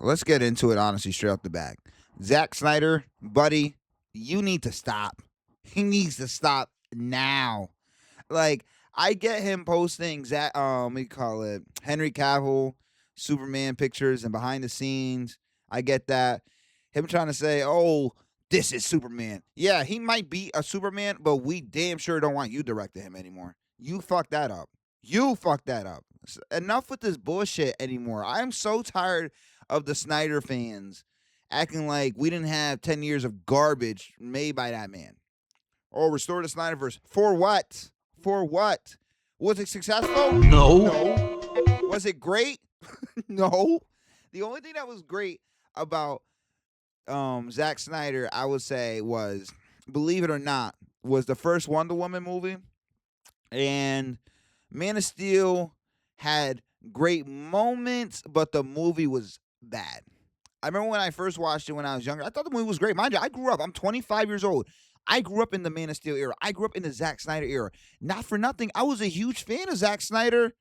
let's get into it honestly straight off the bat. Zack Snyder, buddy, you need to stop. He needs to stop now. Like, I get him posting we call it Henry Cavill Superman pictures and behind the scenes. I get that. Him trying to say, "Oh, this is Superman." Yeah, he might be a Superman, but we damn sure don't want you directing him anymore. You fucked that up. You fucked that up. Enough with this bullshit anymore. I'm so tired of the Snyder fans acting like we didn't have 10 years of garbage made by that man. Oh, restore the SnyderVerse. For what? For what? Was it successful? No. Was it great? No. The only thing that was great about Zack Snyder, I would say, was, believe it or not, was the first Wonder Woman movie. And Man of Steel had great moments, but the movie was bad. I remember when I first watched it when I was younger, I thought the movie was great. Mind you, I grew up. I'm 25 years old. I grew up in the Man of Steel era. I grew up in the Zack Snyder era. Not for nothing, I was a huge fan of Zack Snyder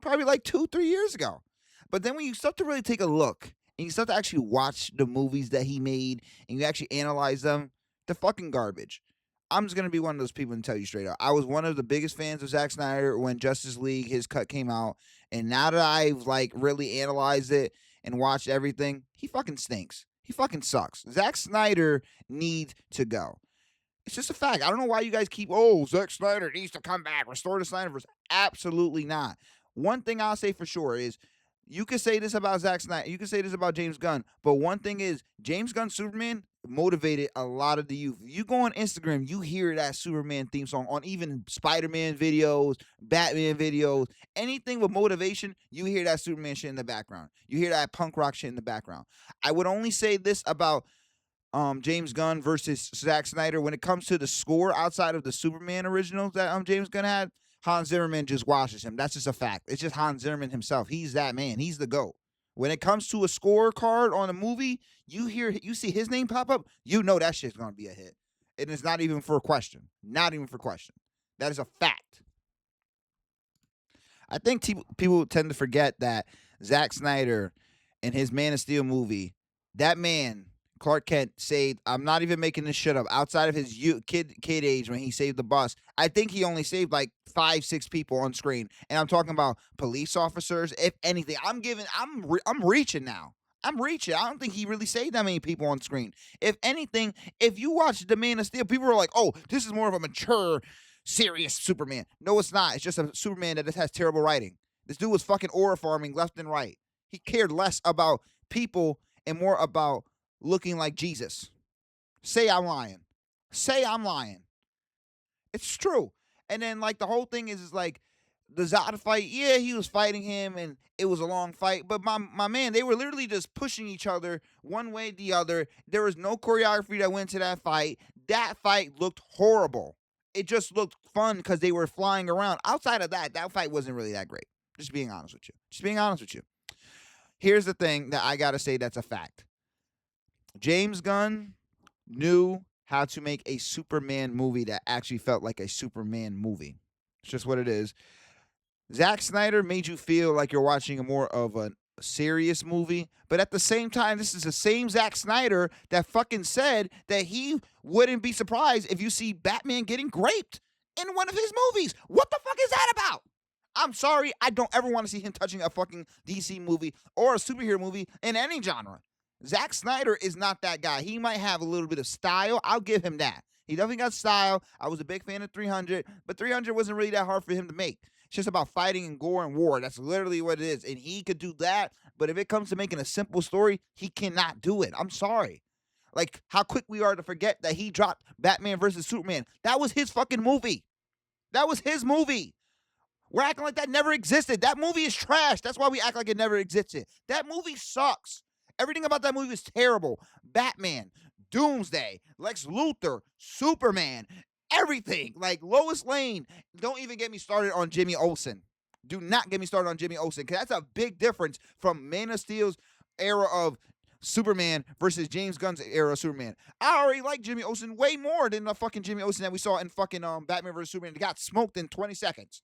probably like 2-3 years ago. But then when you start to really take a look and you start to actually watch the movies that he made and you actually analyze them, they're fucking garbage. I'm just going to be one of those people and tell you straight up. I was one of the biggest fans of Zack Snyder when Justice League, his cut came out. And now that I've like really analyzed it and watched everything, he fucking stinks. He fucking sucks. Zack Snyder needs to go. It's just a fact. I don't know why you guys keep, Zack Snyder needs to come back, restore the Snyderverse. Absolutely not. One thing I'll say for sure is you can say this about Zack Snyder, you can say this about James Gunn, but one thing is James Gunn's Superman motivated a lot of the youth. You go on Instagram, you hear that Superman theme song on even Spider-Man videos, Batman videos, anything with motivation, you hear that Superman shit in the background. You hear that punk rock shit in the background. I would only say this about James Gunn versus Zack Snyder when it comes to the score outside of the Superman originals that James Gunn had. Hans Zimmerman just watches him. That's just a fact. It's just Hans Zimmerman himself. He's that man. He's the GOAT. When it comes to a scorecard on a movie, you see his name pop up, you know that shit's gonna be a hit. And it's not even for a question. Not even for question. That is a fact. I think people tend to forget that Zack Snyder in his Man of Steel movie, that man, Clark Kent, saved, I'm not even making this shit up, outside of his kid age when he saved the bus, I think he only saved like 5-6 people on screen. And I'm talking about police officers, if anything. I'm reaching now. I'm reaching. I don't think he really saved that many people on screen. If anything, if you watch The Man of Steel, people are like, oh, this is more of a mature, serious Superman. No, it's not. It's just a Superman that just has terrible writing. This dude was fucking aura farming left and right. He cared less about people and more about looking like Jesus. Say I'm lying. Say I'm lying. It's true. And then like the whole thing is like the Zod fight. Yeah, he was fighting him and it was a long fight. But my man, they were literally just pushing each other one way or the other. There was no choreography that went to that fight. That fight looked horrible. It just looked fun because they were flying around. Outside of that, that fight wasn't really that great. Just being honest with you. Just being honest with you. Here's the thing that I got to say that's a fact. James Gunn knew how to make a Superman movie that actually felt like a Superman movie. It's just what it is. Zack Snyder made you feel like you're watching a more of a serious movie, but at the same time, this is the same Zack Snyder that fucking said that he wouldn't be surprised if you see Batman getting raped in one of his movies. What the fuck is that about? I'm sorry, I don't ever want to see him touching a fucking DC movie or a superhero movie in any genre. Zack Snyder is not that guy. He might have a little bit of style. I'll give him that. He definitely got style. I was a big fan of 300, but 300 wasn't really that hard for him to make. It's just about fighting and gore and war. That's literally what it is. And he could do that, but if it comes to making a simple story, he cannot do it. I'm sorry. Like how quick we are to forget that he dropped Batman versus Superman. That was his fucking movie. That was his movie. We're acting like that never existed. That movie is trash. That's why we act like it never existed. That movie sucks. Everything about that movie is terrible. Batman, Doomsday, Lex Luthor, Superman, everything. Like Lois Lane. Don't even get me started on Jimmy Olsen. Do not get me started on Jimmy Olsen, because that's a big difference from Man of Steel's era of Superman versus James Gunn's era of Superman. I already like Jimmy Olsen way more than the fucking Jimmy Olsen that we saw in fucking Batman vs. Superman. It got smoked in 20 seconds.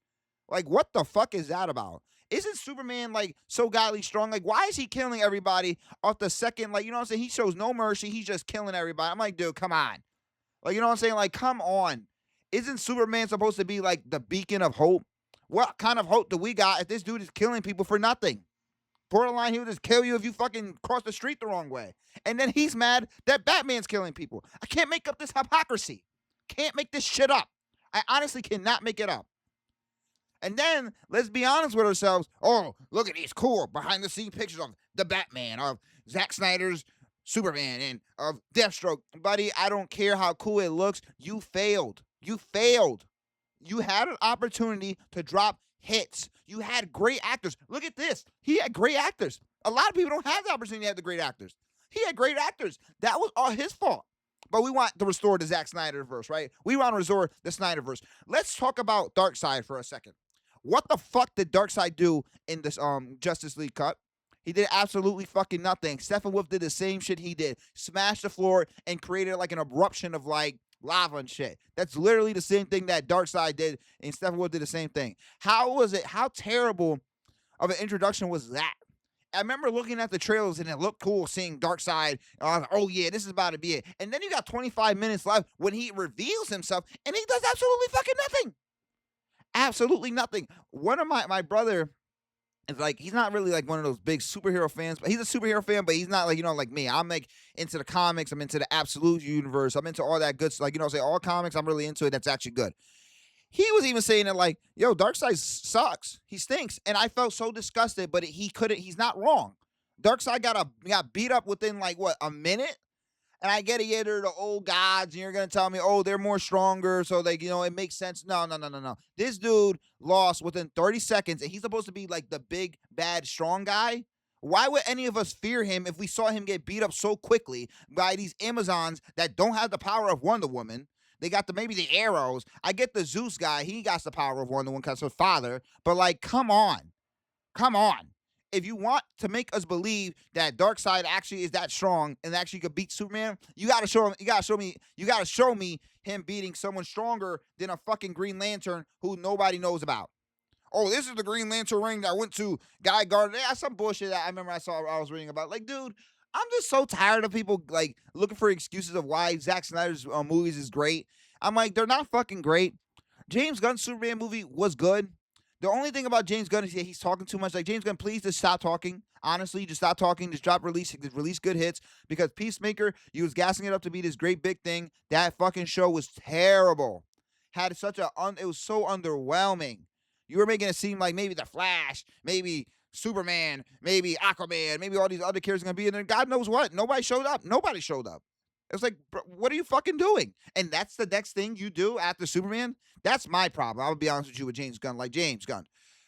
Like, what the fuck is that about? Isn't Superman like so godly strong? Like, why is he killing everybody off the second? Like, you know what I'm saying? He shows no mercy. He's just killing everybody. I'm like, dude, come on. Like, you know what I'm saying? Like, come on. Isn't Superman supposed to be like the beacon of hope? What kind of hope do we got if this dude is killing people for nothing? Borderline, he would just kill you if you fucking cross the street the wrong way. And then he's mad that Batman's killing people. I can't make up this hypocrisy. Can't make this shit up. I honestly cannot make it up. And then, let's be honest with ourselves. Oh, look at these cool behind-the-scenes pictures of the Batman, of Zack Snyder's Superman, and of Deathstroke. Buddy, I don't care how cool it looks. You failed. You failed. You had an opportunity to drop hits. You had great actors. Look at this. He had great actors. A lot of people don't have the opportunity to have the great actors. He had great actors. That was all his fault. But we want to restore the Zack Snyder verse, right? We want to restore the Snyderverse. Let's talk about Darkseid for a second. What the fuck did Darkseid do in this Justice League cut? He did absolutely fucking nothing. Steppenwolf did the same shit he did. Smashed the floor and created like an eruption of like lava and shit. That's literally the same thing that Darkseid did, and Steppenwolf did the same thing. How was it? How terrible of an introduction was that? I remember looking at the trailers and it looked cool seeing Darkseid. I was like, oh yeah, this is about to be it. And then you got 25 minutes left when he reveals himself and he does absolutely fucking nothing. Absolutely nothing. One of my brother is like, he's not really like one of those big superhero fans, but he's a superhero fan, but he's not like, you know, like me. I'm like into the comics. I'm into the absolute universe. I'm into all that good stuff. Like, you know, say all comics, I'm really into it. That's actually good. He was even saying that like, yo, Darkseid sucks. He stinks. And I felt so disgusted, but he couldn't, he's not wrong. Darkseid got beat up within like what, a minute? And I get it, yeah, they're the old gods, and you're gonna tell me, oh, they're more stronger, so like, you know, it makes sense. No. This dude lost within 30 seconds, and he's supposed to be like the big, bad, strong guy. Why would any of us fear him if we saw him get beat up so quickly by these Amazons that don't have the power of Wonder Woman? They got maybe the arrows. I get the Zeus guy, he got the power of Wonder Woman because of his father, but like, come on. If you want to make us believe that Darkseid actually is that strong and actually could beat Superman, you gotta show him. You gotta show me him beating someone stronger than a fucking Green Lantern who nobody knows about. Oh, this is the Green Lantern ring that went to Guy Gardner. That's some bullshit that I remember I was reading about. Like, dude, I'm just so tired of people like looking for excuses of why Zack Snyder's movies is great. I'm like, they're not fucking great. James Gunn's Superman movie was good. The only thing about James Gunn is that he's talking too much. Like, James Gunn, please just stop talking. Honestly, just stop talking. Just release good hits. Because Peacemaker, you was gassing it up to be this great big thing. That fucking show was terrible. It was so underwhelming. You were making it seem like maybe The Flash, maybe Superman, maybe Aquaman, maybe all these other characters are going to be in there. God knows what. Nobody showed up. It was like, bro, what are you fucking doing? And that's the next thing you do after Superman? That's my problem. I'll be honest with you with James Gunn. Like, James Gunn,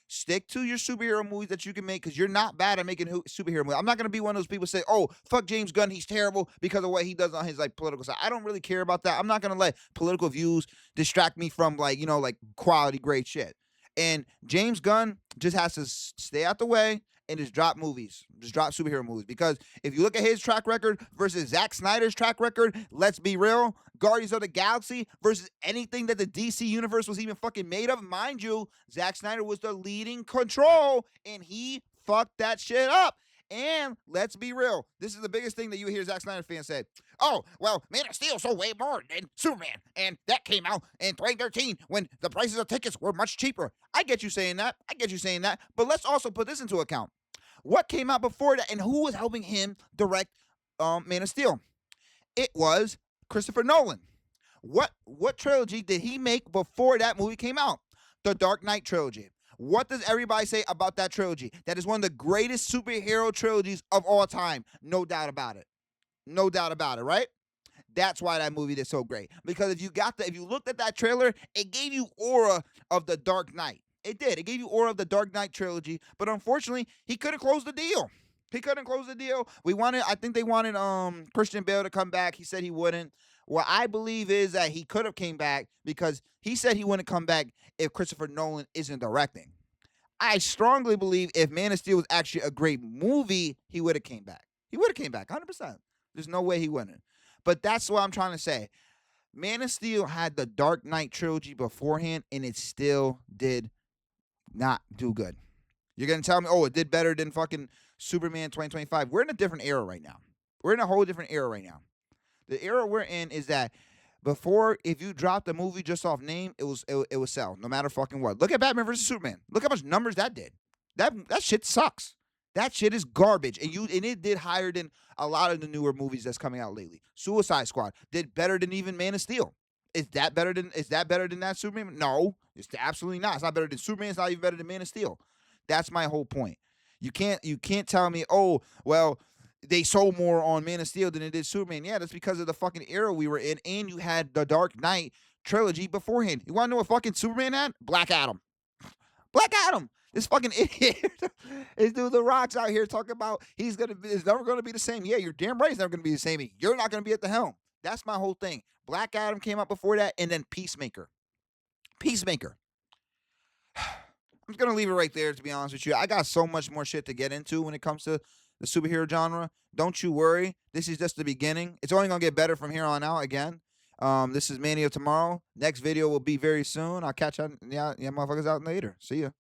stick to your superhero movies that you can make because you're not bad at making superhero movies. I'm not going to be one of those people who say, oh, fuck James Gunn, he's terrible because of what he does on his, like, political side. I don't really care about that. I'm not going to let political views distract me from, like, you know, like, quality, great shit. And James Gunn just has to stay out the way and just drop movies. Just drop superhero movies. Because if you look at his track record versus Zack Snyder's track record, let's be real, Guardians of the Galaxy versus anything that the DC universe was even fucking made of, mind you, Zack Snyder was the leading control, and he fucked that shit up. And let's be real, this is the biggest thing that you hear Zack Snyder fans say. Oh, well, Man of Steel sold way more than Superman, and that came out in 2013 when the prices of tickets were much cheaper. I get you saying that, but let's also put this into account. What came out before that, and who was helping him direct Man of Steel? It was Christopher Nolan. What trilogy did he make before that movie came out? The Dark Knight trilogy. What does everybody say about that trilogy? That is one of the greatest superhero trilogies of all time. No doubt about it. Right? That's why that movie is so great. Because if you looked at that trailer, it gave you aura of the Dark Knight. It did. It gave you aura of the Dark Knight trilogy. But unfortunately, he couldn't close the deal. I think they wanted Christian Bale to come back. He said he wouldn't. What I believe is that he could have came back because he said he wouldn't come back if Christopher Nolan isn't directing. I strongly believe if Man of Steel was actually a great movie, he would have came back. 100%. There's no way he wouldn't. But that's what I'm trying to say. Man of Steel had the Dark Knight trilogy beforehand, and it still did not do good. You're going to tell me, oh, it did better than fucking Superman 2025. We're in a different era right now. We're in a whole different era right now. The era we're in is that before, if you dropped a movie just off name, it would sell no matter fucking what. Look at Batman versus Superman. Look how much numbers that did. That shit sucks. That shit is garbage, and it did higher than a lot of the newer movies that's coming out lately. Suicide Squad did better than even Man of Steel. Is that better than that Superman? No, it's absolutely not. It's not better than Superman. It's not even better than Man of Steel. That's my whole point. You can't tell me, oh, well, they sold more on Man of Steel than it did Superman. Yeah, that's because of the fucking era we were in, and you had the Dark Knight trilogy beforehand. You want to know what fucking Superman had? Black Adam. Black Adam. This fucking idiot. This dude, The Rock's out here talking about it's never gonna be the same. Yeah, you're damn right it's never gonna be the same. You're not gonna be at the helm. That's my whole thing. Black Adam came out before that, and then Peacemaker. Peacemaker. I'm just gonna leave it right there, to be honest with you. I got so much more shit to get into when it comes to the superhero genre. Don't you worry. This is just the beginning. It's only gonna get better from here on out again. This is Mania Tomorrow. Next video will be very soon. I'll catch y'all motherfuckers out later. See ya.